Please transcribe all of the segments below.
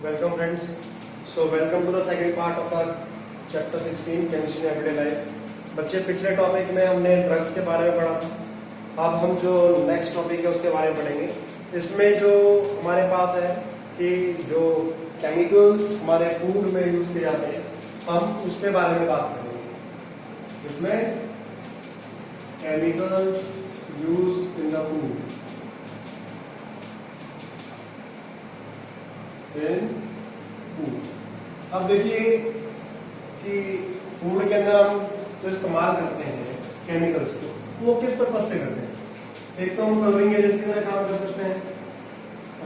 Welcome friends. So welcome to the second part of our chapter 16 chemistry in everyday life. बच्चे पिछले topic में हमने drugs के बारे में पढ़ा था। अब हम जो नेक्स्ट टॉपिक है उसके बारे में पढ़ेंगे। इसमें जो हमारे पास है कि जो केमिकल्स हमारे फूड में यूज किए जाते हैं हम उसके बारे में बात करेंगे। इसमें chemicals used in the food अब देखिए कि फूड के अंदर हम जो इस्तेमाल करते हैं केमिकल्स को वो किस पर्पज से करते हैं। एक तो हम कलरिंग एजेंट की तरह काम कर सकते हैं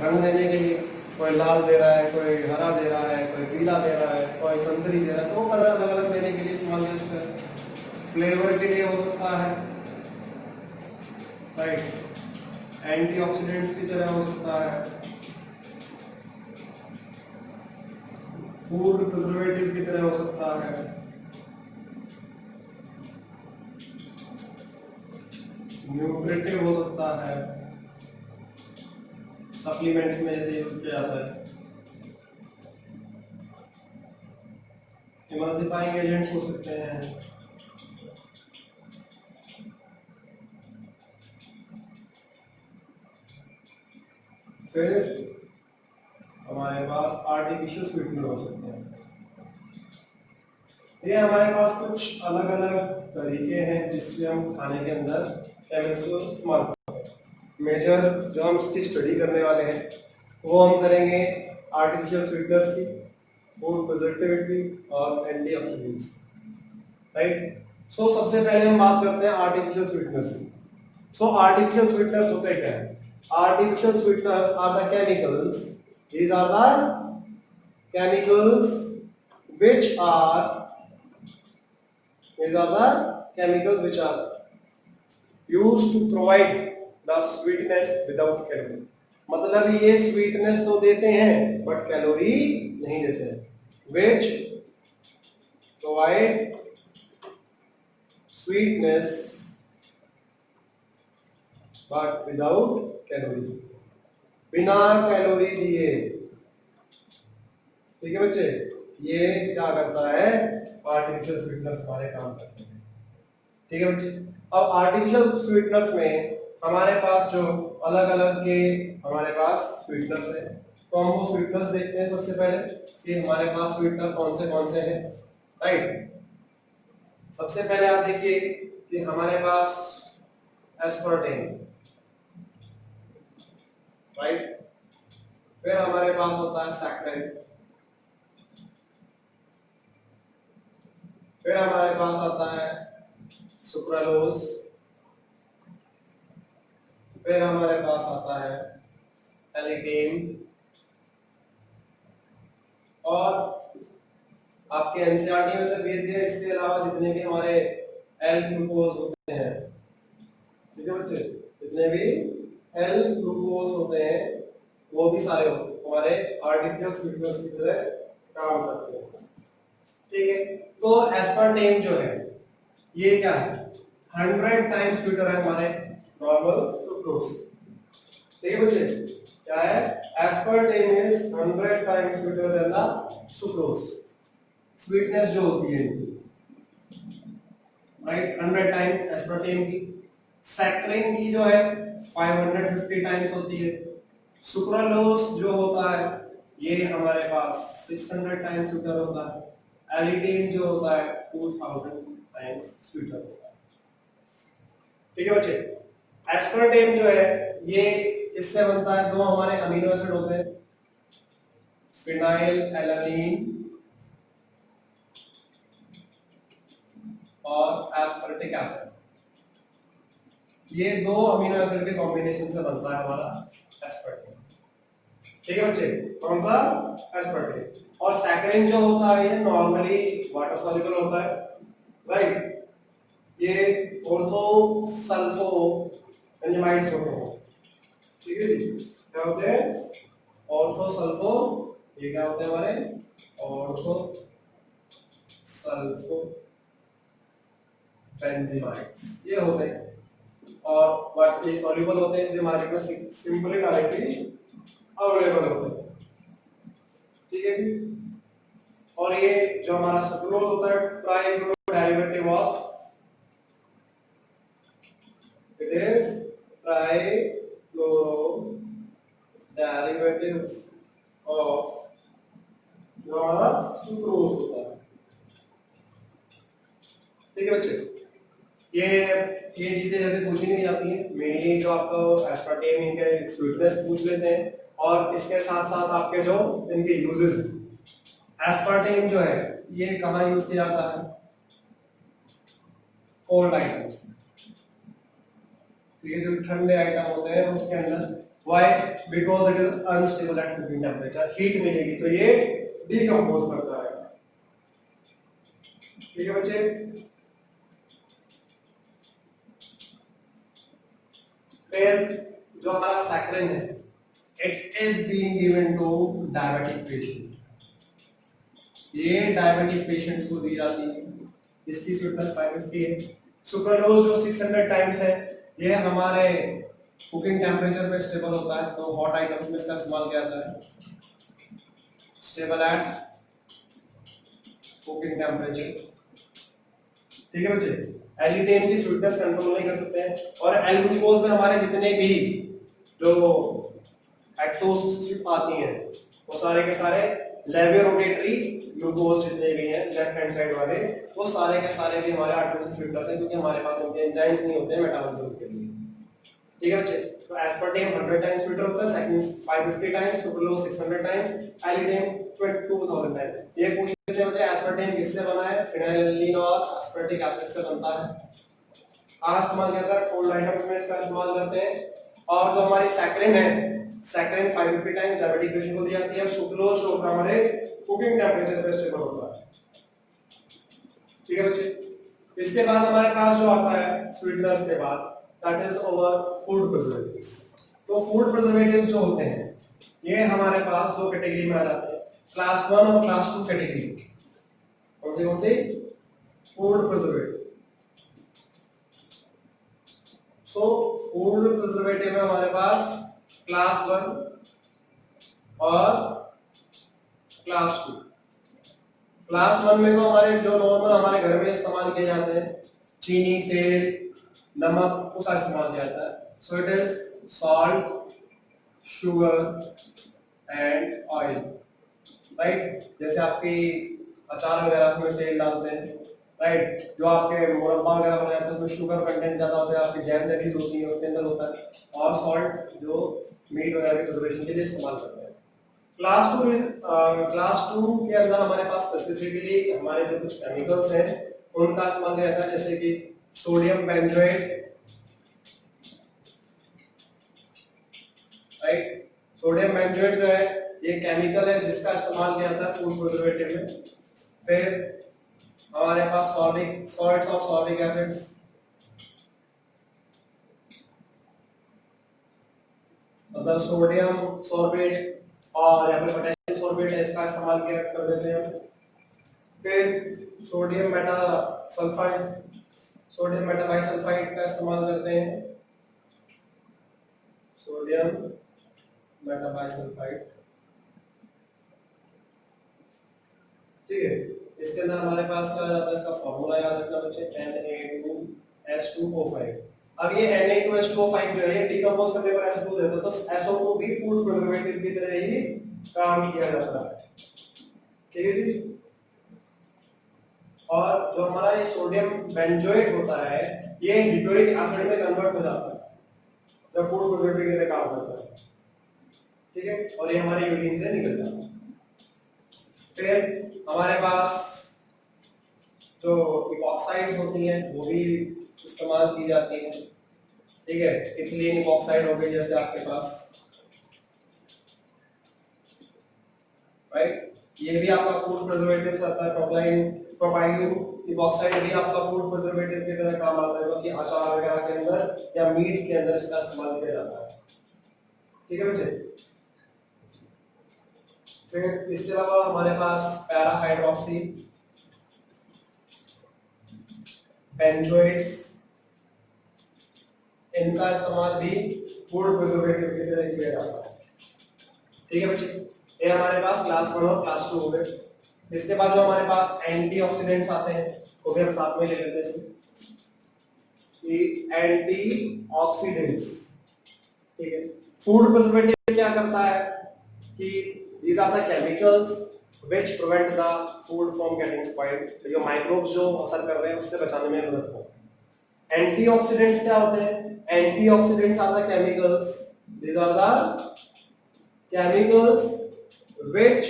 रंग देने के लिए, कोई लाल दे रहा है, कोई हरा दे रहा है, कोई पीला दे रहा है, कोई संतरी दे रहा है, तो वो कलर अलग अलग देने के लिए इस्तेमाल कर सकते हैं। फ्लेवर के लिए हो सकता है, राइट, एंटीऑक्सीडेंट्स की तरह हो सकता है, फूड प्रिजर्वेटिव की तरह हो सकता है, न्यूट्रिटिव हो सकता है, सप्लीमेंट्स में जैसे यूज किया जाता है, इमल्सिफाइंग एजेंट्स हो सकते हैं, फिर हमारे पास आर्टिफिशियल स्वीटनर हो सकते हैं। ये हमारे पास कुछ अलग अलग तरीके हैं जिससे हम खाने के अंदर केमिकल्स को इस्तेमाल करते हैं। मेजर जो हम इसकी स्टडी करने वाले हैं वो हम करेंगे आर्टिफिशियल स्वीटनर्स की, फूड प्रिजर्वेटिव और एंटीऑक्सीडेंट्स, राइट। सो सबसे पहले हम बात करते हैं आर्टिफिशियल स्वीटनर्स की। सो आर्टिफिशियल स्वीटनर्स होते क्या है? Artificial sweeteners are the chemicals, these are the chemicals which are used to provide the sweetness without calorie। मतलब ये स्वीटनेस तो देते हैं बट कैलोरी नहीं देते हैं। which provide sweetness but without calorie, बिना कैलोरी दिए। ठीक है बच्चे, ये क्या करता है? आर्टिफिशियल स्वीटनर्स हमारे काम करते हैं। ठीक है बच्चे, अब आर्टिफिशियल स्वीटनर्स में हमारे पास जो अलग अलग के हमारे पास स्वीटनर्स है, तो हम वो स्वीटनर्स देखते हैं। सबसे पहले कि हमारे पास स्वीटनर कौन से हैं, राइट। सबसे पहले आप देखिए कि हमारे पास एस्पर्टेम, राइट, फिर हमारे पास होता है सैक्रिन, फिर हमारे पास आता है सुक्रालोज, फिर हमारे पास आता है एलिटेन, और आपके एनसीईआरटी में से भेज दिया इसके अलावा जितने भी हमारे एल ग्लूकोज होते हैं, ठीक है बच्चे, जितने भी एल ग्लूकोज होते हैं वो भी सारे हमारे आर्टिफिशियल स्वीटनर्स की तरह काम करते हैं। ठीक है, तो एस्पर्टेम जो है ये क्या है? 100 टाइम्स स्वीटर है हमारे नॉर्मल फ्रुक्टोज। ठीक है बच्चे, क्या है? Aspartame is 100 times sweeter than the sucrose. Sweetness जो होती है राइट 100 टाइम्स एस्पर्टेम की। सैक्रिन की जो है 550 टाइम्स होती है। सुक्रालोज जो होता है ये हमारे पास 600 टाइम्स स्वीटर होता है। एलिटेन जो होता है 2000 टाइम्स स्वीटर होता है। ठीक है बच्चे, एस्पर्टेम जो है ये इससे बनता है, दो हमारे अमीनो एसिड होते हैं, फिनाइल एलानीन और एस्पर्टिक एसिड। ये दो अमीनो एसिड के कॉम्बिनेशन से बनता है हमारा एस्पर्टेम। ठीक है बच्चे, कौन सा? एस्पर्टेम। और सैकरिन जो होता है ये नॉर्मली वाटर सॉल्युबल होता है, राइट। ये ऑर्थो सल्फो एंजाइम्स होते हैं। ठीक है जी, क्या होते हैं? ऑर्थो सल्फो, ये क्या होते हैं हमारे? ऑर्थो सल्फो एंजाइम्स ये होते हैं, और बट ये सॉल्युबल होते हैं इसलिए मार्केट में सिंपली डायरेक्टली अवेलेबल होते हैं। है जी। और ये जो हमारा सेलुलोज होता है trichloro derivative of, it is trichloro derivative of जो हमारा सुक्रोज होता है। ठीक है बच्चे, ये चीजें जैसे पूछी नहीं जाती है, मेनली जो आपको एस्पार्टेम इनके स्वीटनेस पूछ लेते हैं और इसके साथ साथ आपके जो इनके यूजेस हैं। एस्पार्टेम जो है ये कहाँ यूज किया जाता है? कोल्ड आइटम्स, ये जो ठंडे आइटम होते हैं उसके अंदर। Why? Because it is unstable at cooking temperature, heat मिलेगी तो ये डिकम्पोज कर जाएगा। ठीक है बच्चे, फिर जो हमारा सैकरिन है, it is being given to diabetic patient, ये डायबिटिक पेशेंट्स को दी जाती है। इसकी स्वीटनेस 550 है। सुक्रोलोज जो 600 टाइम्स है, ये हमारे कुकिंग टेम्परेचर पे स्टेबल होता है, तो हॉट आइटम्स में इसका इस्तेमाल किया जाता है। Stable at cooking temperature. ठीक है बच्चे, एलिथेन की स्वीटनेस कंट्रोल नहीं कर सकते हैं। और एल ग्लूकोज में हमारे जितने भी जो एक्सोस आती हैं वो सारे के सारे लेवियोरोटेटरी ग्लूकोज जितने भी हैं लेफ्ट हैंड साइड वाले, वो सारे के सारे भी हमारे आर्टिफिशियल फिल्टर्स हैं, क्योंकि हमारे पास उनके एंजाइम्स नहीं होते हैं मेटाबॉलिज्म के लिए। ठीक है बच्चे, तो एस्पार्टेम 100 टाइम्स स्वीटर होता है, saccharin 550 times, sucralose 600 times, alitame 2000 times. ये पूछ लेते हैं बच्चे एस्पार्टेम किससे बना है? फिनाइलिन और एस्पार्टिक एसिड से बनता है। कहाँ इस्तेमाल किया जाता है? कोल्ड आइटम्स में इसका इस्तेमाल करते हैं। और जो हमारी सैकरिन है, सैकरिन 550 टाइम्स डायबिटिक पेशेंट को दी जाती है। सुक्रोज जो हमारे कुकिंग टेम्परेचर पे स्टेबल होता है। ठीक है बच्चे, इसके बाद हमारे पास जो आता है स्वीटनेस के बाद, that is our food preservatives. तो फूड प्रिजर्वेटिव्स जो होते हैं ये हमारे पास दो कैटेगरी में आ जाते हैं, क्लास 1 और क्लास 2 कैटेगरी। कौन सी? Food preservative. So food preservative में हमारे पास क्लास 1 और क्लास 2। क्लास 1 में तो हमारे जो नॉर्मल हमारे घर में इस्तेमाल किए जाते हैं, चीनी, तेल, नमक, उसका इस्तेमाल किया जाता है। So it is salt, sugar and oil, right. जैसे आपकी अचार वगैरह में तेल डालते हैं, राइट। जो आपके मुरब्बा वगैरह बनाते हैं उसमें शुगर कंटेंट ज्यादा होता है, आपकी जैम नरीज होती है उसके अंदर होता है, और सॉल्ट जो मीट वगैरह के प्रिजर्वेशन के लिए इस्तेमाल करते हैं। क्लास 2 के अंदर हमारे पास स्पेसिफिकली हमारे जो कुछ केमिकल्स हैं उनका इस्तेमाल किया जाता है, जैसे कि sodium benzoate, right. Sodium benzoate जो है ये केमिकल है जिसका इस्तेमाल किया जाता है फूड प्रिजर्वेटिव में। फिर हमारे पास सॉल्ट्स ऑफ सॉर्बिक एसिड्स, मतलब सोडियम सॉर्बेट और या फिर पोटेशियम सॉर्बेट है, इसका इस्तेमाल किया कर देते हैं। फिर सोडियम मेटासल्फाइड, सोडियम मेटाबाइसल्फाइड का इस्तेमाल करते हैं, सोडियम मेटाबाइसल्फाइड। ठीक है, इसके अंदर हमारे पास क्या जाता है, इसका फॉर्मूला याद रखना बच्चे, Na2H2O5। अब ये Na2H2O5 जो है ये डिकम्पोज करने पर एसिड देता है, तो SO2 भी फूड प्रिजर्वेटिव की तरह ही काम किया जाता है। ठीक है जी। और जो हमारा ये सोडियम बेंजोएट होता है ये हिप्योरिक एसिड में कन्वर्ट हो जाता है जब फूड प्रिजर्वेटिव की तरह काम करता है। ठीक है, और ये हमारे यूरिन से निकल जाता है। फिर हमारे पास जो इपॉक्साइड्स होती हैं वो भी इस्तेमाल की जाती हैं। ठीक है, इथिलीन इपॉक्साइड हो गई जैसे आपके पास, राइट। ये भी आपका फूड प्रिजर्वेटिव आता है। प्रोपाइलिन इपॉक्साइड भी आपका फूड प्रिजर्वेटिव की तरह काम आता है, जो कि अचार वगैरह के अंदर या मीट के अंदर इसका इस्तेमाल किया जाता है। ठीक है बच्चे। फिर इसके अलावा हमारे पास पैरा हाइड्रोक्सी बेंजोएट्स, इनका इस्तेमाल भी फूड प्रिजर्वेटिव की तरह किया जाता है। ठीक है बच्चे। ये हमारे पास क्लास 1 और क्लास 2 हो गए। इसके बाद जो हमारे पास एंटीऑक्सीडेंट्स आते हैं वो भी हम साथ में ले लेते हैं। एंटीऑक्सीडेंट्स, ठीक है। फूड प्रिजर्वेटिव क्या करता है कि these are the chemicals which prevent the food from getting spoiled, तो जो माइक्रोब्स जो असर कर रहे हैं उससे बचाने में मदद करता है। एंटीऑक्सीडेंट्स क्या होते हैं? Antioxidants are the chemicals, these are the chemicals which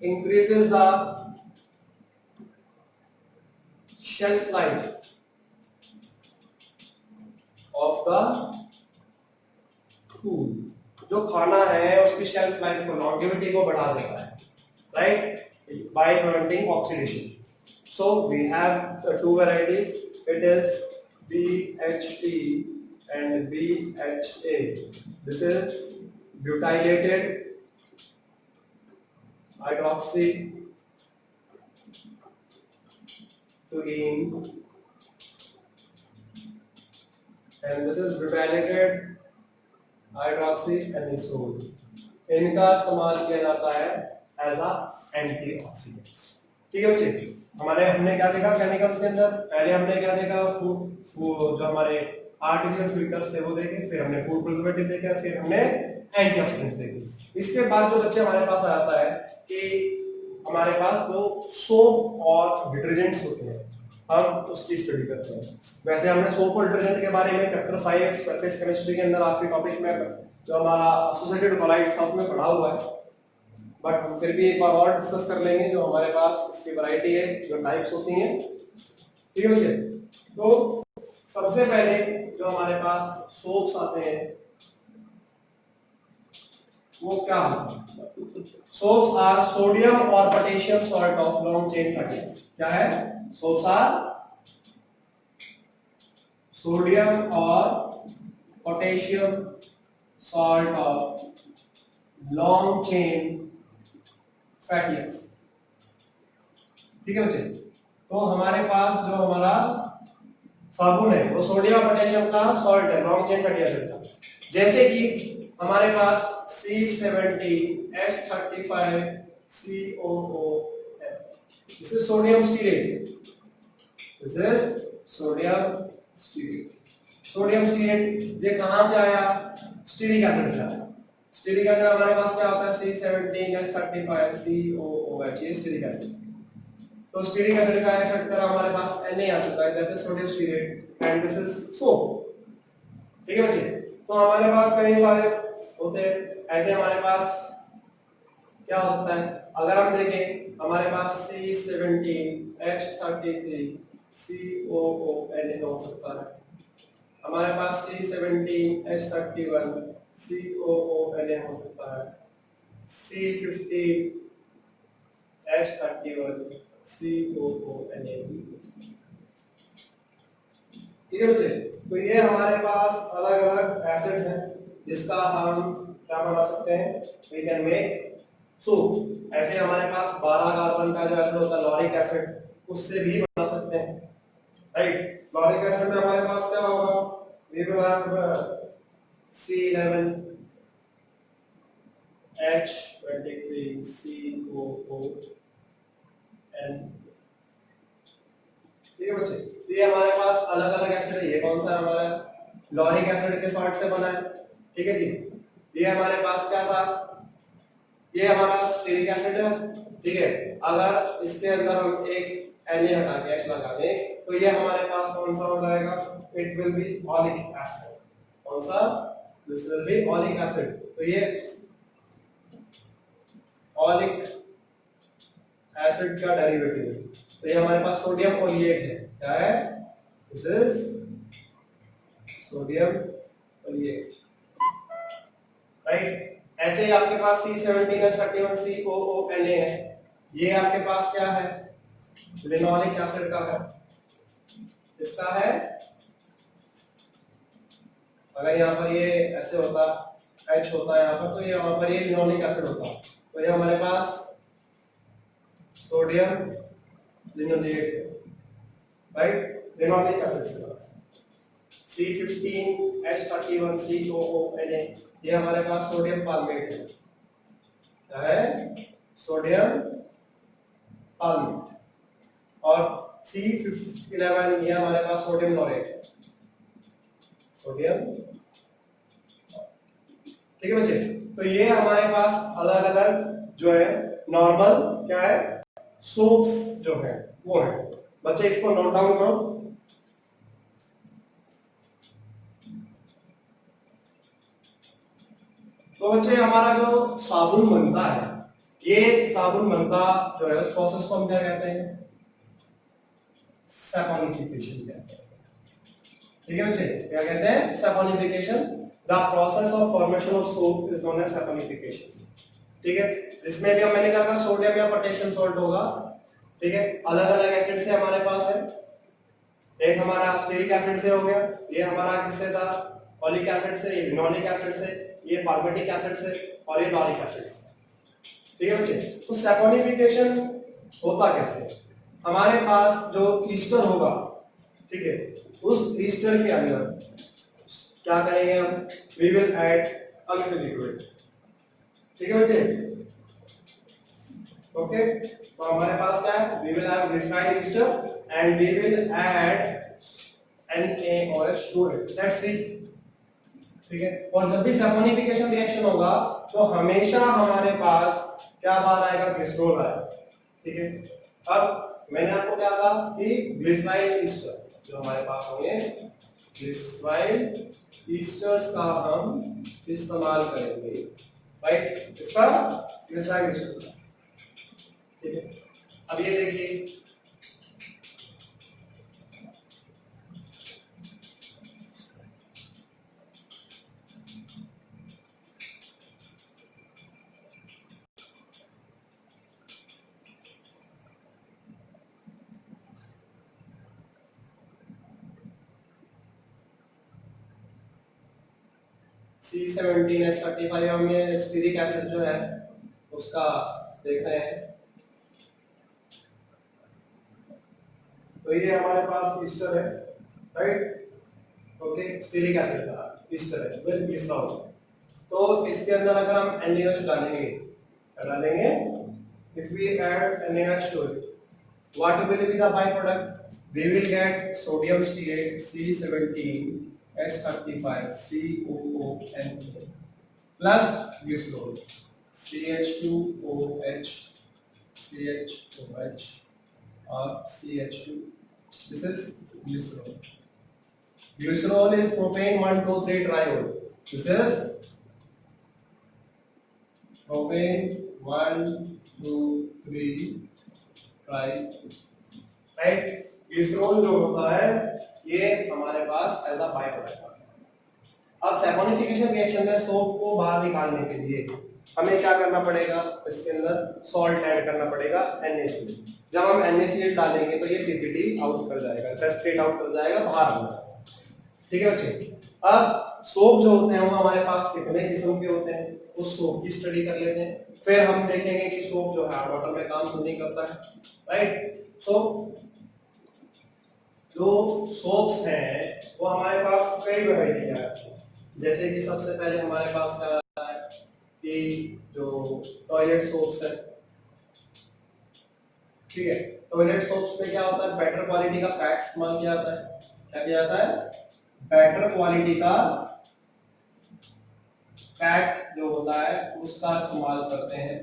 increases the shelf life of the food, जो खाना है उसकी शेल्फ लाइफ को, लॉन्गेविटी को बढ़ा देता है, right, by preventing oxidation. So we have two varieties, it is BHT and BHA. This is butylated hydroxy toluene and this is butylated hydroxy anisole. इनका इस्तेमाल किया जाता है एज अ एंटीऑक्सीडेंट्स। ठीक है बच्चे, हमने क्या देखा केमिकल्स के अंदर? पहले हमने क्या देखा? फूड जो हमारे आर्टिफिशियल स्वीटनर्स थे वो देखे, फिर हमने फूड प्रिजर्वेटिव देखे, फिर हमने एंटीऑक्सीडेंट्स देखे। इसके बाद जो बच्चे हमारे पास आ जाता है कि हमारे पास जो सोप और डिटर्जेंट्स होते हैं, हम उसकी स्टडी करते हैं। वैसे हमने सोप और डिटर्जेंट के बारे में चैप्टर 5 सरफेस केमिस्ट्री के अंदर आपके टॉपिक में जो हमारा एसोसिएटेड कोलाइड्स था उसमें पढ़ा हुआ है, बट हम फिर भी एक बार और डिस्कस कर लेंगे। जो हमारे पास इसकी वैरायटी है, जो टाइप्स होती हैं, ठीक है बच्चे। तो सबसे पहले जो हमारे पास सोप्स आते हैं वो क्या होता है? सोप्स आर सोडियम और potassium salt of long chain fatty acid. क्या है? सोप्स आर सोडियम और potassium salt of long chain fatty acid. ठीक है बच्चे। तो हमारे पास जो हमारा साबुन है वो सोडियम और पोटेशियम का सॉल्ट है, लॉन्ग चेन फैटी एसिड का। जैसे कि हमारे पास C70H35 COOH, this is sodium stearate, this is sodium stearate। Sodium stearate ये कहां से आया? स्टीरिक एसिड से आया। स्टीरिक एसिड हमारे पास क्या होता है? C17H35 COOH, ये स्टीरिक एसिड। तो स्टीरिक एसिड का H हटकर हमारे पास Na आ चुका है, that is sodium stearate and this is soap. ठीक है बच्चे। तो हमारे पास कई सारे होते हैं ऐसे। हमारे पास क्या हो सकता है? अगर हम देखें, हमारे पास C17H33 COONA हो सकता है, हमारे पास C17H31 COONA हो सकता है, C50H31 COONA भी हो सकता है। ठीक है बच्चे। तो ये हमारे पास अलग अलग एसिड्स हैं जिसका हम क्या बना सकते हैं? We can make soup. ऐसे हमारे पास 12 कार्बन का जो एसिड होता है लॉरिक एसिड, उससे भी बना सकते हैं, राइट। लॉरिक एसिड में हमारे पास क्या होगा? We will have C11H23 COON। ठीक है बच्चे। तो ये हमारे पास अलग अलग एसिड है। ये कौन सा है? हमारा लॉरिक एसिड के सॉल्ट से बना है। ठीक है जी। ये हमारे पास क्या था? ये हमारा स्टीरिक एसिड है। ठीक है। अगर इसके अंदर हम एक Na हटा के H लगा दें तो ये हमारे पास कौन सा हो जाएगा? It will be oleic acid. कौन सा? This will be oleic acid. तो ये ऑलिक एसिड का डेरिवेटिव है। तो ये हमारे पास सोडियम ओलिएट है। क्या है? This is sodium oleate, right. ऐसे ही आपके पास C17H31 COONA है। ये आपके पास क्या है? लिनोलिक एसिड का है। इसका है, अगर यहाँ पर ये ऐसे होता, H होता है यहाँ पर, तो यहाँ पर ये लिनोलिक एसिड होता। तो ये हमारे पास सोडियम लिनोलेट है, राइट, लिनोलिक एसिड से। C15H31COONA, ये हमारे पास सोडियम पाल्मेट है। क्या है? सोडियम पाल्मेट। और C11 ये हमारे पास सोडियम लोरेट है। सोडियम, ठीक है बच्चे। तो ये हमारे पास अलग अलग जो है नॉर्मल क्या है सोप्स जो है वो है। बच्चे इसको नोट डाउन करो। तो बच्चे हमारा जो साबुन बनता है, ये साबुन बनता जो है उस प्रोसेस को हम क्या कहते हैं? सैपोनिफिकेशन कहते हैं। ठीक है बच्चे, क्या कहते हैं? Saponification. The process of formation of soap is known as saponification. ठीक है, जिसमें भी मैंने कहा सोडियम या पोटेशियम सॉल्ट होगा। ठीक है, अलग अलग एसिड से हमारे पास है। एक हमारा स्टीरिक एसिड से हो गया, ये हमारा किससे था? ओलिक एसिड से, ये लिनोलिक एसिड से, ये पाल्मेटिक एसिड से, और ये लॉरिक एसिड से। ठीक है बच्चे, तो सैपोनिफिकेशन होता कैसे? हमारे पास जो ईस्टर होगा, ठीक है, उस ईस्टर के अंदर क्या करेंगे हम? We will add alpha liquid. ठीक है बच्चे, ओके। तो हमारे पास क्या है? We will have glyceride ester and we will add NaOH to it। Let's see. ठीक है, और जब भी सैपोनिफिकेशन रिएक्शन होगा तो हमेशा हमारे पास क्या बात आएगा? ग्लिसरॉल आएगा। ठीक है, अब मैंने आपको क्या कहा कि ग्लिसराइड ईस्टर जो हमारे पास होंगे, ग्लिसराइड ईस्टर्स का हम इस्तेमाल करेंगे। राइट, इसका ग्लिसराइड ईस्टर। ठीक है, अब ये देखिए C17H35 हम ये स्टीरिक एसिड जो है उसका देख रहे हैं। तो ये हमारे पास ईस्टर है, राइट, ओके, स्टीरिक एसिड का ईस्टर है विद ग्लिसरॉल। तो इसके अंदर अगर हम NaOH डालेंगे, क्या डालेंगे? If we add NaOH to it, what will be the byproduct? We will get sodium stearate C17H35COONA plus glycerol CH2OH CH2OH or CH2. This is glycerol. Glycerol is propane 1,2,3 triol. This is propane 1,2,3 triol. Right, glycerol जो होता है ये हमारे पास as a by product आता है। अब saponification reaction में soap को बाहर निकालने के लिए हमें क्या करना पड़ेगा? इसके अंदर सॉल्ट ऐड करना पड़ेगा, NaCl। जब हम NaCl डालेंगे तो ये PPT आउट कर जाएगा, प्रेसिपिटेट आउट कर जाएगा, बाहर आ जाएगा। ठीक है बच्चे, अब सोप जो होते हैं वो हमारे पास कितने किस्म के होते हैं उस सोप की स्टडी कर लेते हैं। फिर हम देखेंगे कि सोप जो है वाटर में काम क्यों नहीं करता है। राइट, सो जो सोप्स हैं वो हमारे पास कई वैरायटी है। जैसे कि सबसे पहले हमारे पास क्या है कि जो टॉयलेट सोप्स है। ठीक है, टॉयलेट सोप्स में क्या होता है? बेटर क्वालिटी का फैट इस्तेमाल किया जाता है। क्या किया जाता है? बेटर क्वालिटी का फैट जो होता है उसका इस्तेमाल करते हैं,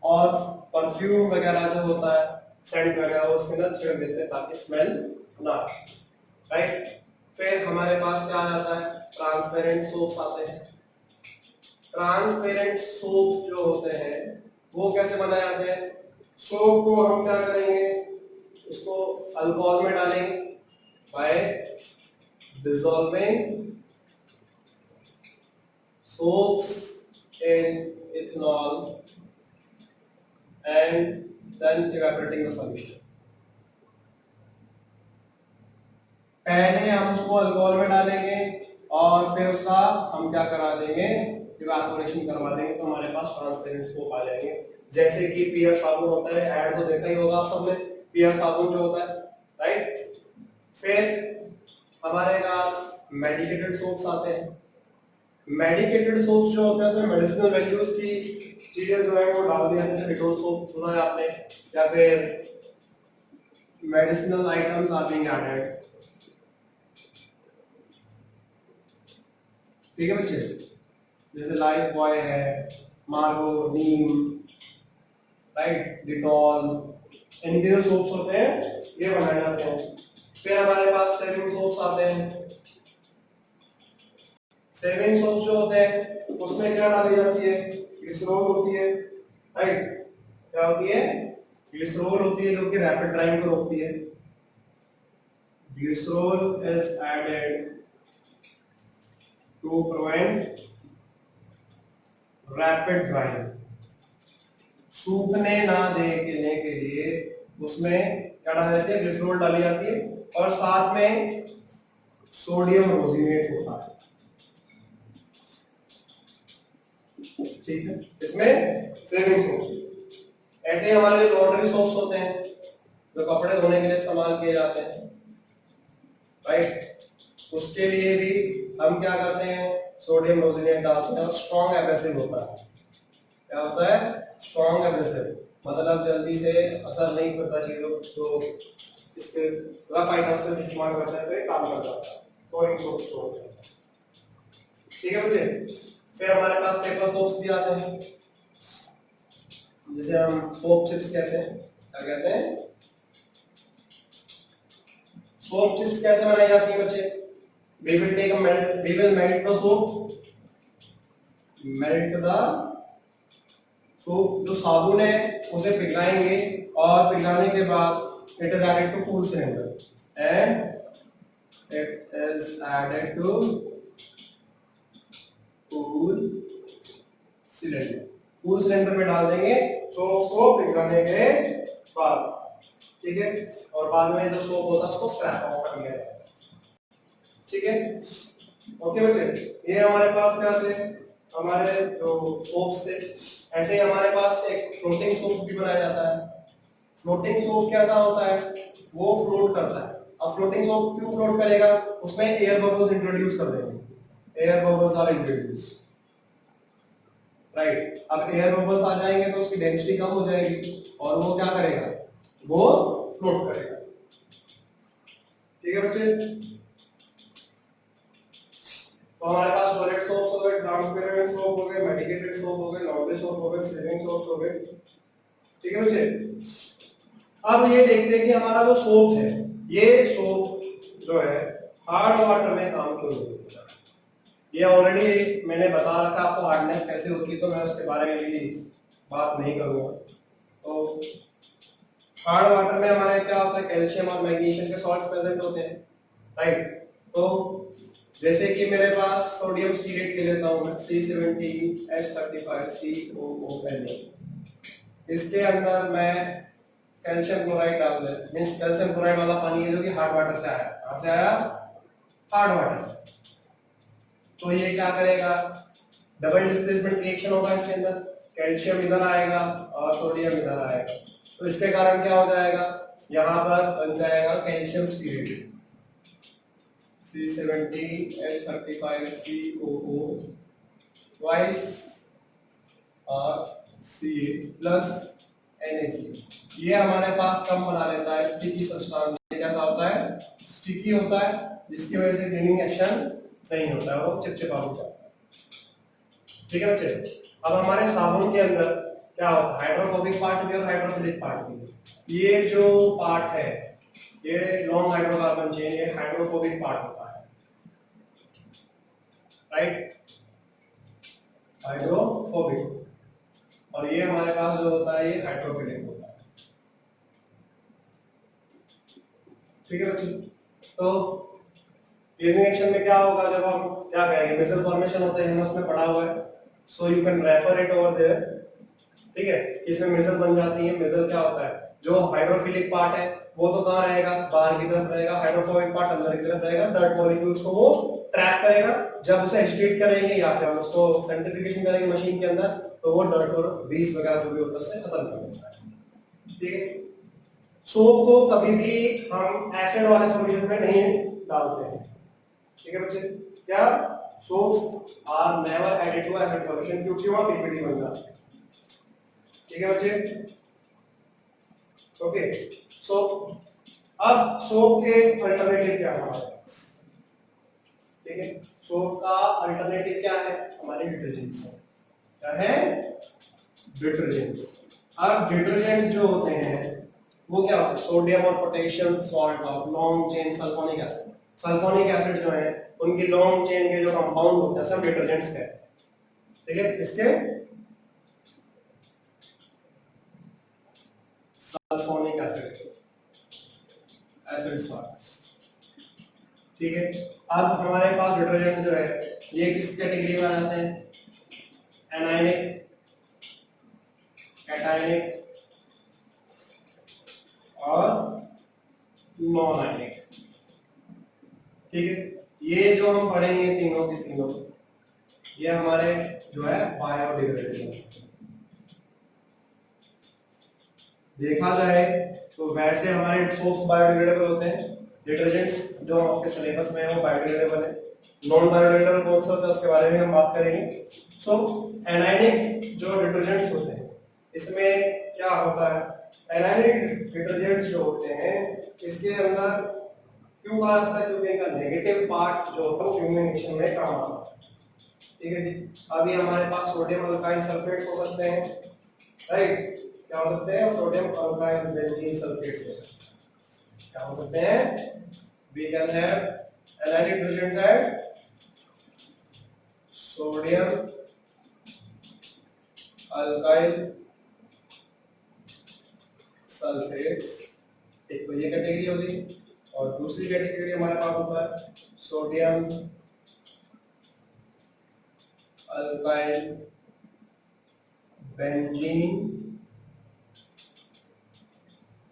और परफ्यूम वगैरह जो होता है, सेंट वगैरह, वो उसके अंदर छिड़क देते हैं ताकि स्मेल ना। राइट, फिर हमारे पास क्या आ जाता है? ट्रांसपेरेंट सोप्स आते हैं। ट्रांसपेरेंट सोप्स जो होते हैं वो कैसे बनाए जाते हैं? सोप को हम क्या करेंगे? उसको अल्कोहल में डालेंगे by dissolving soaps in ethanol and then evaporating the solution. पहले हम उसको अल्कोहल में डालेंगे और फिर उसका हम क्या करा देंगे? इवेपोरेशन करवा देंगे, तो हमारे पास ट्रांसपेरेंट सोप आ जाएंगे। जैसे कि पियर साबुन होता है, ऐड तो देखा ही होगा आप सबने, पियर साबुन जो होता है, राइट। फिर हमारे पास मेडिकेटेड सोप्स आते हैं। मेडिकेटेड सोप्स जो होते हैं उसमें मेडिसिनल वैल्यूज की चीजें जो है वो डाल दिया, जैसे डिटोल सोप सुना है आपने, या फिर medicinal items are being added. ठीक है बच्चे, जैसे लाइफ बॉय है, मार्गो, नीम, राइट, डिटॉल, इनके जो सोप्स होते हैं ये बनाए जाते हैं। फिर हमारे पास सेविंग सोप्स आते हैं। सेविंग सोप्स जो होते हैं उसमें क्या डाली जाती है, ग्लिसरॉल होती है, राइट, क्या होती है, ग्लिसरॉल होती है जो कि रैपिड ड्राइंग को रोकती है। Glycerol is added to prevent rapid drying, सूखने ना देने के लिए उसमें क्या डाली जाती है, ग्लिसरॉल डाली जाती है, और साथ में सोडियम रोजिनेट होता है। ठीक है, इसमें सेविंग सोप्स। ऐसे ही हमारे लॉन्ड्री सोप्स होते हैं जो कपड़े धोने के लिए इस्तेमाल किए जाते हैं, राइट, उसके लिए भी हम क्या करते हैं, सोडियम रोजिनेट डालते हैं, और स्ट्रॉन्ग एब्रेसिव होता है। क्या होता है, स्ट्रॉन्ग एब्रेसिव, मतलब जल्दी से असर नहीं करता चीजों तो इसके रफ आइटम्स में इस्तेमाल करते हैं तो ये काम कर जाता है, स्टोरिंग सोप्स होते हैं। ठीक है बच्चे, फिर हमारे पास पेपर सोप्स भी आते हैं, जिसे हम सोप चिप्स कहते हैं। क्या कहते हैं, सोप चिप्स कैसे बनाई जाती है बच्चे, we will take a melt, we will melt the soap, melt the soap, जो साबुन है उसे पिघलाएंगे, और पिघलाने के बाद it is added to cool cylinder and it is added to cool cylinder, cool cylinder में डाल देंगे सोप को पिघलाने के बाद। ठीक है, और बाद में जो सोप होता है उसको स्क्रैप ऑफ कर दिया जाएगा। ठीक है, ओके बच्चे, ये हमारे पास क्या थे, हमारे जो सोप्स थे। ऐसे ही हमारे पास एक फ्लोटिंग सोप भी बनाया जाता है। फ्लोटिंग सोप कैसा होता है, वो फ्लोट करता है। अब फ्लोटिंग सोप क्यों फ्लोट करेगा, उसमें एयर बबल्स इंट्रोड्यूस कर देंगे, air bubbles are introduce, right. अब एयर बबल्स आ जाएंगे तो उसकी डेंसिटी कम हो जाएगी, और वो क्या करेगा, वो फ्लोट करेगा। ठीक है बच्चे, तो हमारे पास टॉयलेट सोप्स हो गए, ट्रांसपेरेंट सोप हो गए, मेडिकेटेड सोप हो गए, लॉन्ड्री सोप हो गए, सेविंग सोप्स हो गए। ठीक है बच्चे, अब ये देखते हैं कि हमारा जो सोप है, ये सोप जो है हार्ड वाटर में काम क्यों नहीं करता। ये ऑलरेडी मैंने बता रखा आपको हार्डनेस कैसे होती है, तो मैं उसके बारे में भी बात नहीं करूंगा। तो हार्ड वाटर में हमारे क्या होता है, कैल्शियम और मैग्नीशियम के सॉल्ट्स प्रेजेंट होते हैं, राइट। तो जैसे कि मेरे पास सोडियम स्टीरेट ले लेता हूं मैं, C17H35COONA, इसके अंदर मैं कैल्शियम क्लोराइड डाल दे, मींस कैल्शियम क्लोराइड वाला पानी है जो कि हार्ड वाटर से आया। कहां से आया, हार्ड वाटर से। तो ये क्या करेगा, डबल डिस्प्लेसमेंट रिएक्शन होगा इसके अंदर, कैल्शियम इधर आएगा और सोडियम इधर आएगा, तो इसके कारण क्या हो जाएगा, यहाँ पर बन जाएगा calcium stearate, C17H35COO twice Ca plus NaCl। ये हमारे पास कम बना लेता है, स्टिकी सब्सटेंस। कैसा होता है, स्टिकी होता है, जिसकी वजह से क्लीनिंग एक्शन नहीं होता है, वो चिपचिपा हो जाता है। ठीक है बच्चे, अब हमारे साबुन के अंदर क्या होता है, हाइड्रोफोबिक पार्ट भी और हाइड्रोफिलिक पार्ट भी। ये जो पार्ट है, ये लॉन्ग हाइड्रोकार्बन चेन, ये हाइड्रोफोबिक पार्ट होता है, राइट, हाइड्रोफोबिक, और ये हमारे पास जो होता है ये हाइड्रोफिलिक होता है। ठीक है बच्चे, तो क्लीनिंग एक्शन में क्या होगा, जब हम क्या कहेंगे, मिसल फॉर्मेशन होते हैं, उसमें पढ़ा हुआ है, so you can refer it over there. ठीक है, इसमें मिसल बन जाती है। मिसल क्या होता है, जो हाइड्रोफिलिक पार्ट है वो तो कहाँ रहेगा, बाहर की तरफ रहेगा, हाइड्रोफोबिक पार्ट अंदर की तरफ रहेगा, डर्ट मॉलिक्यूल्स को वो ट्रैप करेगा। जब उसे एजिटेट करेंगे या फिर हम उसको सेंट्रीफ्यूगेशन करेंगे मशीन के अंदर, तो वो डर्ट और ग्रीस वगैरह जो भी होता है उसे खत्म कर देता है। ठीक है, सोप को कभी भी हम एसिड वाले सॉल्यूशन में नहीं डालते हैं, ठीक है बच्चे, क्या soaps are never added to acid solution, क्योंकि वह पीपीटी बन जाता है। ठीक है बच्चे, ओके। सो अब सोप के अल्टरनेटिव क्या है हमारे पास, ठीक है। सोप का अल्टरनेटिव क्या है, हमारे डिटर्जेंट्स है। क्या है, डिटर्जेंट्स। अब डिटर्जेंट्स जो होते हैं वो क्या होता है, सोडियम और potassium salt of long chain sulphonic acid. Sulphonic acid जो है उनकी लॉन्ग चेन के जो कंपाउंड होते हैं सब डिटर्जेंट्स कहते हैं। ठीक है, इसके सल्फोनिक एसिड एसिड सॉल्ट्स। ठीक है, अब हमारे पास डिटर्जेंट जो है ये किस कैटेगरी में आ जाते हैं, एनायनिक, कैटायनिक और नॉन आयनिक। ठीक है, ये जो हम पढ़ेंगे तीनों के तीनों, ये हमारे जो है बायोडिग्रेडेबल। देखा जाए तो वैसे हमारे सोप्स बायोडिग्रेडेबल होते हैं, डिटर्जेंट्स जो आपके सिलेबस में है वो बायोडिग्रेडेबल है। नॉन बायोडिग्रेडेबल कौन सा होता है उसके बारे में हम बात करेंगे। सो एनायनिक जो डिटर्जेंट्स होते हैं इसमें क्या होता है, एनायनिक डिटर्जेंट्स जो होते हैं इसके अंदर क्यों कहा जाता है, क्योंकि इनका नेगेटिव पार्ट जो होता है फ्यूमिगेशन में काम आता है। ठीक है जी, अभी हमारे पास सोडियम अल्काइल सल्फेट्स हो सकते हैं, राइट, क्या हो सकते हैं, सोडियम अल्काइल बेंजीन सल्फेट्स हो सकते हैं। क्या हो सकते हैं, we can have anionic detergents at sodium alkyl sulphates, एक तो ये कैटेगरी होगी, और दूसरी कैटेगरी हमारे पास होता है सोडियम अल्काइल बेंजीन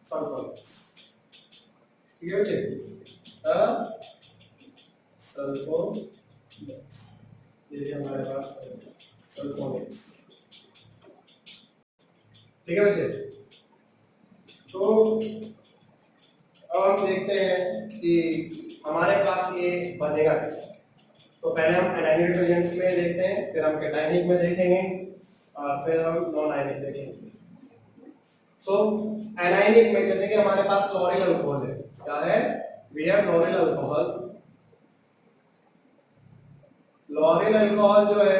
सल्फोनेट्स। ठीक है बच्चे, सल्फोनेट्स, ये हमारे पास सल्फोनेट्स। ठीक है बच्चे, तो अब हम देखते हैं कि हमारे पास ये बनेगा कैसे। तो पहले हम एनायनिक डिटर्जेंट्स में देखते हैं, फिर हम कैटायनिक में देखेंगे और फिर हम नॉन आयनिक देखेंगे। सो एनायनिक में जैसे कि हमारे पास क्लोरीन अल्कोहल है, क्या है, we have chlorine alcohol. Chlorine alcohol जो है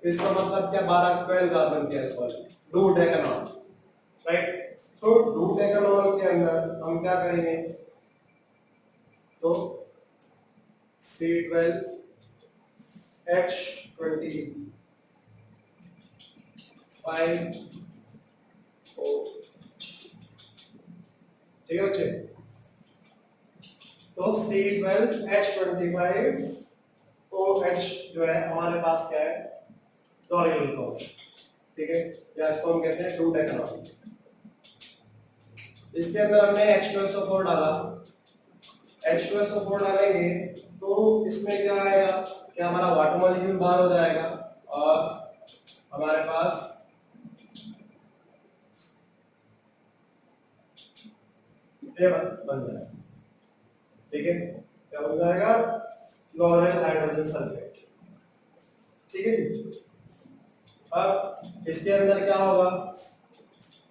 इसका मतलब क्या, 12 कार्बन के अल्कोहल, डू डेकेनॉल, राइट। तो डू डेकेनॉल के अंदर हम क्या करेंगे, तो C12H20, ठीक है बच्चे, तो C12H25OH जो है हमारे पास क्या है, क्लोरीन अल्कोहल। ठीक है, या इसको हम कहते हैं डू डेकेनॉल। इसके अंदर हमने H2SO4 डाला, H2SO4 डालेंगे तो इसमें क्या आएगा, क्या हमारा वाटर मॉलिक्यूल बाहर हो जाएगा और हमारे पास ये बन जाएगा। ठीक है, क्या बन जाएगा, क्लोरीन हाइड्रोजन सल्फेट। ठीक है जी, अब इसके अंदर क्या होगा,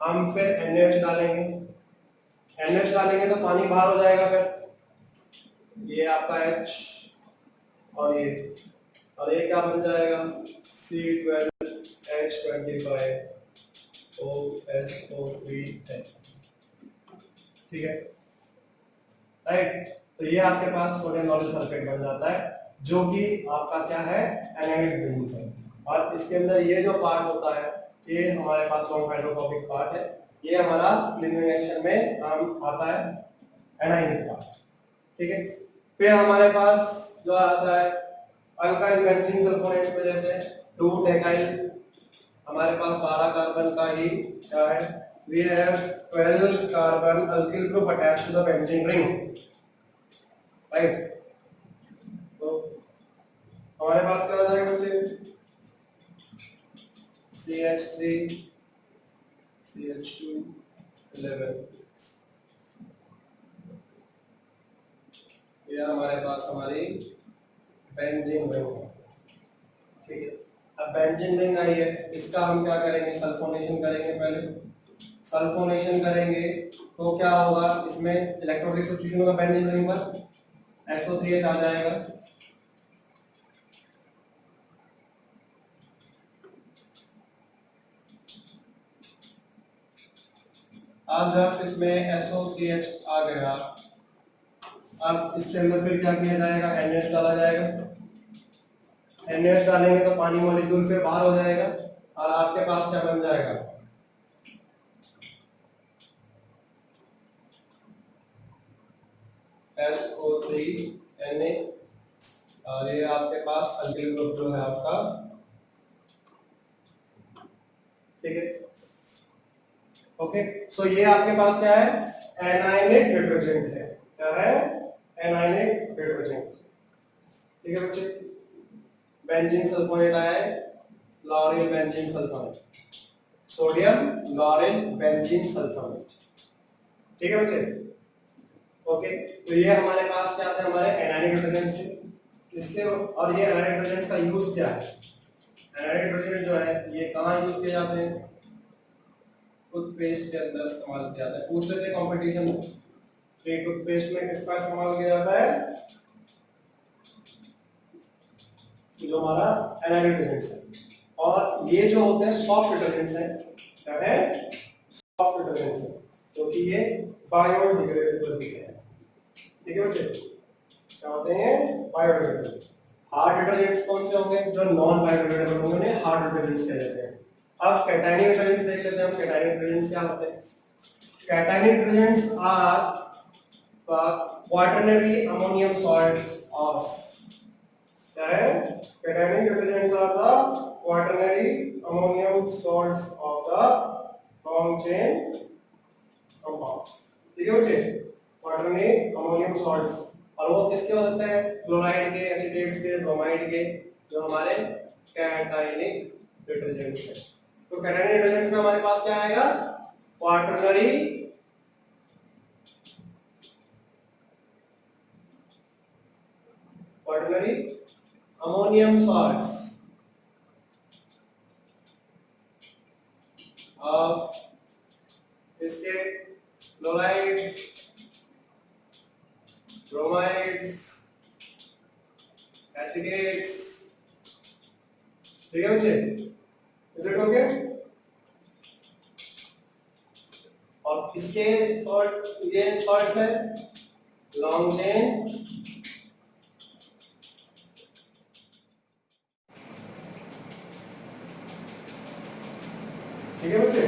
हम फिर NaOH डालेंगे, NaOH डालेंगे तो पानी बाहर हो जाएगा, फिर ये आपका H और ये क्या बन जाएगा, C12H25OSO3N। ठीक है, राइट। तो ये आपके पास सोडियम लॉरेल सल्फेट बन जाता है जो कि आपका क्या है, एनायनिक डिटर्जेंट है। और इसके अंदर ये जो पार्ट होता है ये हमारे पास लॉन्ग हाइड्रोफोबिक पार्ट है, ये हमारा क्लीनिंग एक्शन में काम आता है, एनायनिक पार्ट। ठीक है, फिर हमारे पास जो आता है अल्काइल बेंजीन सल्फोनेट्स में लेते हैं, 2 डेकाइल, हमारे पास 12 कार्बन का ही क्या है, we have 12 carbon alkyl group attached to the benzene ring, right। तो हमारे पास क्या आ जाएगा बच्चे, CH3 CH2 11, ये हमारे पास हमारी बेंजीन रिंग। ठीक है, अब बेंजीन रिंग आई है, इसका हम क्या करेंगे, सल्फोनेशन करेंगे। पहले सल्फोनेशन करेंगे तो क्या होगा, इसमें इलेक्ट्रोफिलिक सब्स्टिट्यूशन होगा बेंजीन रिंग पर, SO3H आ जाएगा। अब जब इसमें SO3H आ गया, अब इसके अंदर फिर क्या किया जाएगा, NH डाला जाएगा। NH डालेंगे तो पानी मॉलिक्यूल फिर बाहर हो जाएगा और आपके पास क्या बन जाएगा, SO3Na। और ये आपके पास अल्किल ग्रुप जो है आपका, ठीक है। ओके, सो ये आपके पास क्या है, एनायनिक डिटर्जेंट है। क्या है, एनायनिक डिटर्जेंट। ठीक है बच्चे, बेंजीन सल्फोनेट आया है, lauryl benzene sulphonate, sodium lauryl benzene sulphonate. ठीक है बच्चे, ओके। तो ये हमारे पास क्या थे, हमारे एनायनिक डिटर्जेंट्स थे। इसके और ये एनायनिक डिटर्जेंट्स का यूज क्या है, एनायनिक डिटर्जेंट जो है ये कहाँ यूज किए जाते हैं, टूथपेस्ट के अंदर इस्तेमाल किया जाता है। पूछ लेते हैं कंपटीशन में, टूथपेस्ट में किसका इस्तेमाल किया जाता है, जो हमारा एनायनिक डिटर्जेंट्स है। और ये जो होते हैं सॉफ्ट डिटर्जेंट्स हैं, क्या है, सॉफ्ट डिटर्जेंट्स हैं, क्योंकि ये बायोडिग्रेडेबल भी है। ठीक है बच्चे, क्या होते हैं, बायोडिग्रेडेबल। हार्ड डिटर्जेंट्स कौन से होंगे, जो नॉन बायोडिग्रेडेबल होंगे उन्हें हार्ड डिटर्जेंट्स कहते हैं। अब कैटायनिक डिटर्जेंट्स देख लेते हैं हम, कैटायनिक डिटर्जेंट्स क्या होते हैं। Cationic detergents are quaternary ammonium salts of, क्या है, cationic detergents are the quaternary ammonium salts of the long chain compounds। ठीक है बच्चे, quaternary ammonium salts, और वो किसके होते हैं, क्लोराइड के, एसिटेट्स के, ब्रोमाइड के, जो हमारे कैटायनिक डिटर्जेंट्स हैं। तो कैटायनिक डिटर्जेंट्स में हमारे पास क्या आएगा, क्वाटरनरी ammonium salts of इसके क्लोराइड्स, ब्रोमाइड्स, एसिडेट्स। ठीक है बच्चे, इज इट ओके। और इसके सॉल्ट, ये सॉल्ट्स है लॉन्ग चेन, ठीक है बच्चे,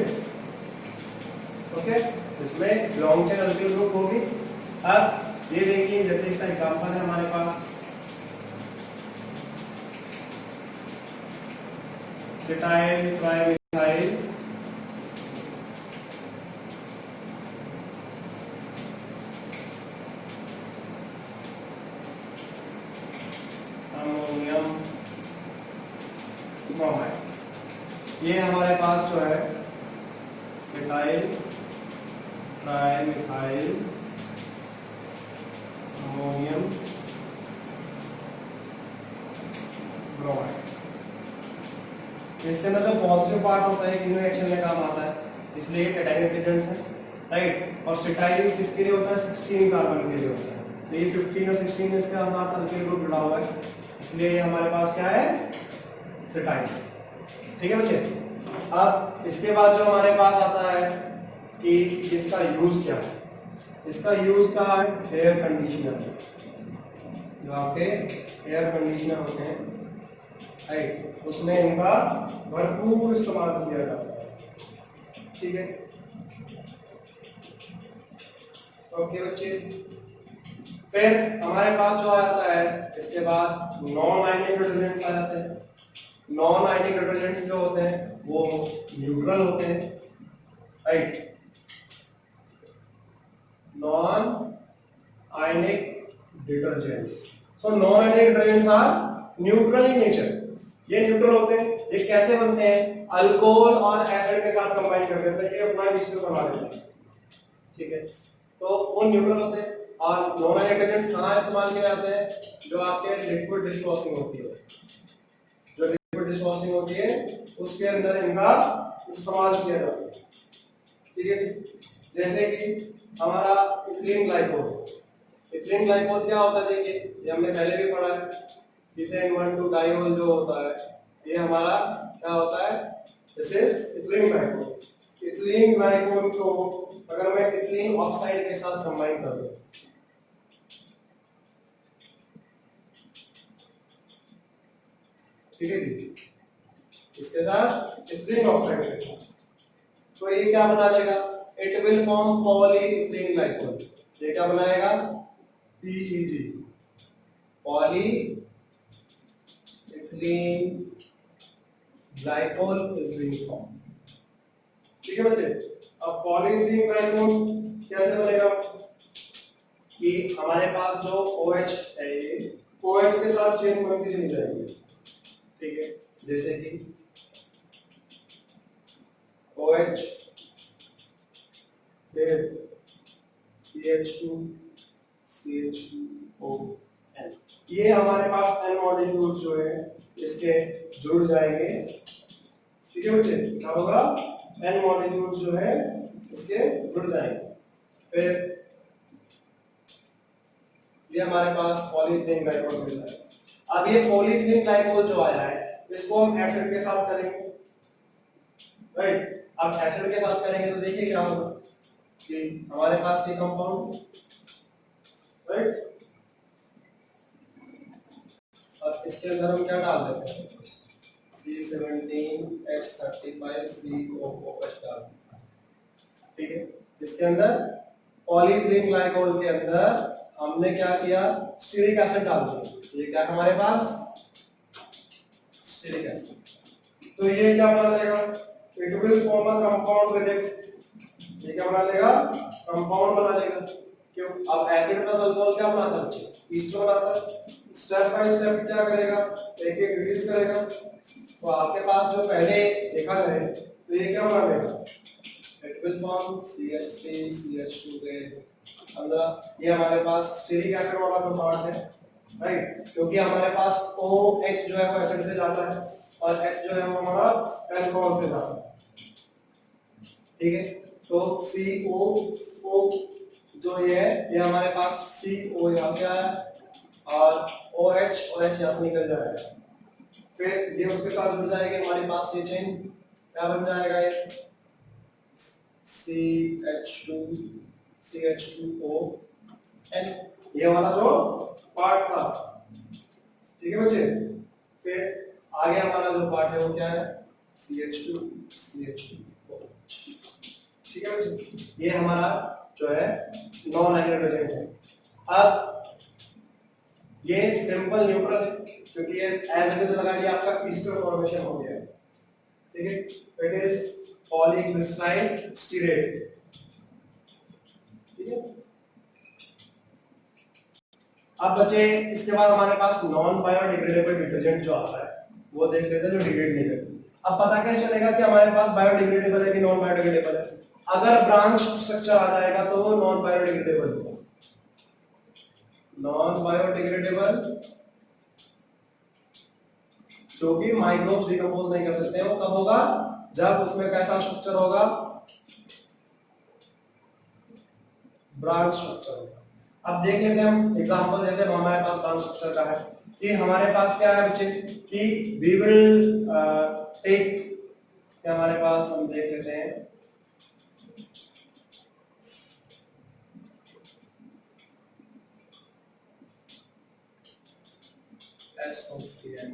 ओके। इसमें लॉन्ग चेन अल्किल ग्रुप होगी। अब ये देखिए, जैसे इसका एग्जांपल है हमारे पास सिटाइल ट्राइमिथाइल अमोनियम ब्रोमाइड। ये हमारे पास जो है सिटाइल ट्राइमिथाइल अमोनियम ब्रोमाइड। इसके अंदर जो पॉजिटिव पार्ट होता है किन्हीं एक्शन में काम आता है, इसलिए कैटायनिक डिटर्जेंट्स है, राइट। और सिटाइल किसके लिए होता है, 16 कार्बन के लिए होता है। तो ये 15 और 16 इसके साथ अल्किल ग्रुप जुड़ा हुआ है, इसलिए ये हमारे पास क्या है, सिटाइल। ठीक है बच्चे। अब इसके बाद जो हमारे पास आता है कि इसका यूज क्या है, इसका यूज का है एयर कंडीशनर, जो आपके एयर कंडीशनर होते हैं, राइट, उसमें इनका भरपूर इस्तेमाल किया जाता है। ठीक है, ओके बच्चे। फिर हमारे पास जो आता है इसके बाद नॉन आयनिक डिटर्जेंट्स आ जाते हैं। नॉन आयनिक डिटर्जेंट्स जो होते हैं वो न्यूट्रल होते हैं, right. Non ionic detergents, so non ionic detergents are neutral in nature. ये न्यूट्रल होते हैं। ये कैसे बनते हैं, अल्कोहल और एसिड के साथ कंबाइन कर देते हैं, ये अपना मिक्सचर बना देते हैं। ठीक है, तो वो न्यूट्रल होते हैं। और नॉन ऑयल डिटर्जेंट्स कहाँ इस्तेमाल किए जाते हैं? जो आपके लिक्विड डिश वॉशिंग होती है, जो लिक्विड डिश वॉशिंग होती है उसके अंदर इनका इस्तेमाल किया जाता है। ठीक है, जैसे कि हमारा इथिलीन ग्लाइकोल। इथिलीन ग्लाइकोल क्या होता है? देखिए, ये हमने पहले भी पढ़ा है। इथेन 1,2 डाइओल जो होता है, ये हमारा क्या होता है? This is ethylene glycol. Ethylene glycol को अगर मैं इथिलीन ऑक्साइड के साथ कंबाइन कर दूं, ठीक है जी, इसके साथ इथिलीन ऑक्साइड के साथ, तो ये क्या बना लेगा? It will form polyethylene glycol. ये क्या बनाएगा? PEG, poly ethylene glycol is being form. ठीक है बच्चे, अब पॉलीइथिलीन ग्लाइकोल कैसे बनेगा? कि हमारे पास जो OH है, ये OH के साथ चेन बनती चली जाएगी। ठीक है, जैसे कि OH फिर CH2 CH2ON, ये हमारे पास N मॉलिक्यूल्स जो है इसके जुड़ जाएंगे। ठीक है बच्चे, क्या होगा? N मॉलिक्यूल्स जो है इसके जुड़ जाएंगे। फिर ये हमारे पास पॉलीइथिलीन ग्लाइकोल मिल रहा है। अब ये पॉलीइथिलीन ग्लाइकोल जो आया है इसको हम एसिड के साथ करेंगे, राइट? अब एसिड के साथ करेंगे तो देखिए क्या होगा कि हमारे पास ये कंपाउंड, राइट, और इसके अंदर हम क्या डाल देते हैं? C17H35COOH डाल देते हैं। ठीक है, इसके अंदर पॉलीइथिलीन ग्लाइकोल के अंदर हमने क्या किया? स्टीरिक एसिड डाल दिया। ये क्या है हमारे पास? Stearic acid. तो ये क्या बना लेगा? It will form a compound with it. ये क्या बना लेगा? कंपाउंड बना लेगा। क्यों? अब एसिड प्लस अल्कोहल क्या बनाता है? ईस्टर बनाता है। स्टेप बाय स्टेप क्या करेगा? एक एक रिलीज करेगा। तो आपके पास जो पहले देखा है तो ये क्या बना लेगा? It will form CH3 CH2 के अंदर ये हमारे पास स्टीरिक एसिड वाला कंपाउंड है, राइट? क्योंकि हमारे पास OH जो है वो एसिड से जाता है और H जो है वो हमारा अल्कोहल से जाता है। ठीक है, तो CO जो ये है, ये हमारे पास CO यहाँ से आया और OH यहाँ से निकल जाएगा। फिर ये उसके साथ जुड़ जाएगा, हमारे पास ये चेन क्या बन जाएगा? ये CH2CH2ON, ये वाला जो पार्ट था। ठीक है बच्चे, फिर आगे हमारा जो पार्ट है वो क्या है? CH2CH2OH। ठीक है बच्चे, ये हमारा जो है नॉन हाइड्रोजन है। अब ये सिंपल न्यूट्रल है क्योंकि ये एज इट इज लगा लिया, आपका ईस्टर फॉर्मेशन हो गया है। ठीक है, इट इज पॉलीग्लिसराइड स्टीरेट। ठीक है, अब बचे इसके बाद हमारे पास नॉन बायोडिग्रेडेबल डिटर्जेंट जो आता है वो देख लेते हैं, जो डिग्रेड नहीं करते। अब पता कैसे चलेगा कि हमारे पास बायोडिग्रेडेबल है कि नॉन बायोडिग्रेडेबल है? अगर ब्रांच स्ट्रक्चर आ जाएगा तो वो नॉन बायोडिग्रेडेबल होगा। नॉन बायोडिग्रेडेबल जो कि माइक्रोब्स डिकम्पोज नहीं कर सकते हैं, वो कब होगा? जब उसमें कैसा स्ट्रक्चर होगा? ब्रांच स्ट्रक्चर होगा। अब देख लेते हैं हम एग्जांपल, जैसे हमारे पास ब्रांच स्ट्रक्चर का है कि हमारे पास क्या है बच्चे कि वी विल टेक, क्या हमारे पास हम देख लेते हैं SO3N।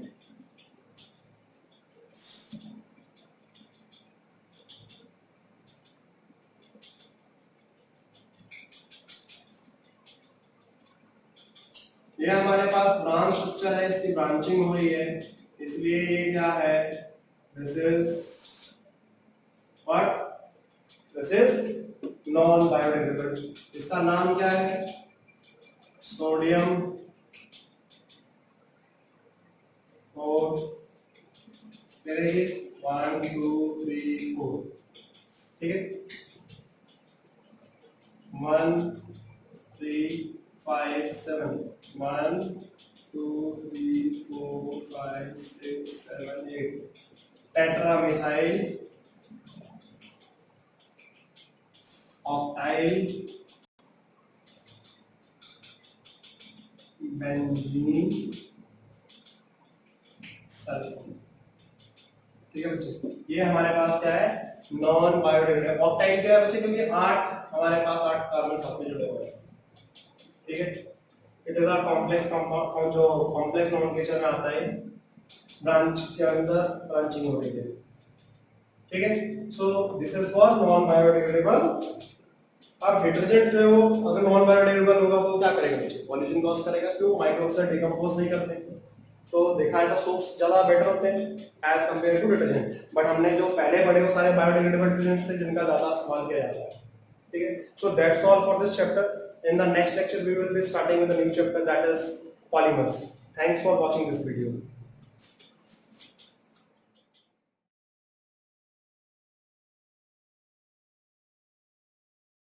ये हमारे पास ब्रांच स्ट्रक्चर है, इसकी ब्रांचिंग हो रही है, इसलिए ये क्या है? This is what? This is non biodegradable. इसका नाम क्या है? सोडियम और मेरे 1 2 3 4। ठीक है, 1 3 5 7 1 2 3 4 5 6 7 8 टेट्रामिथाइल ऑक्टाइल बेंजीन सल्फोन। ठीक है बच्चे, ये हमारे पास क्या है, नॉन बायोडिग्रेडेबल। ऑक्टाइल क्या है बच्चे, क्योंकि 8 हमारे पास 8 कार्बन साथ में जुड़े हुए हैं। ठीक है, it is a complex compound, जो कॉम्प्लेक्स नोमेनक्लेचर में आता है, ब्रांच के अंदर ब्रांचिंग हो रही है। ठीक है, so this is for non biodegradable. अब डिटर्जेंट जो है वो अगर नॉन बायोडिग्रेडेबल होगा तो क्या करेगा बच्चे, पॉल्यूशन कॉज करेगा, क्यों, माइक्रोब्स से डिकम्पोज नहीं करते। तो देखा है तो सोप्स ज्यादा बेटर होते हैं as compare to detergent, but हमने जो पहले पढ़े वो सारे बायोडिग्रेडेबल डिटर्जेंट्स थे जिनका ज्यादा इस्तेमाल किया जाता है। ठीक है, so that's all for this chapter. In the next lecture we will be starting with a new chapter, that is polymers. Thanks for watching this video.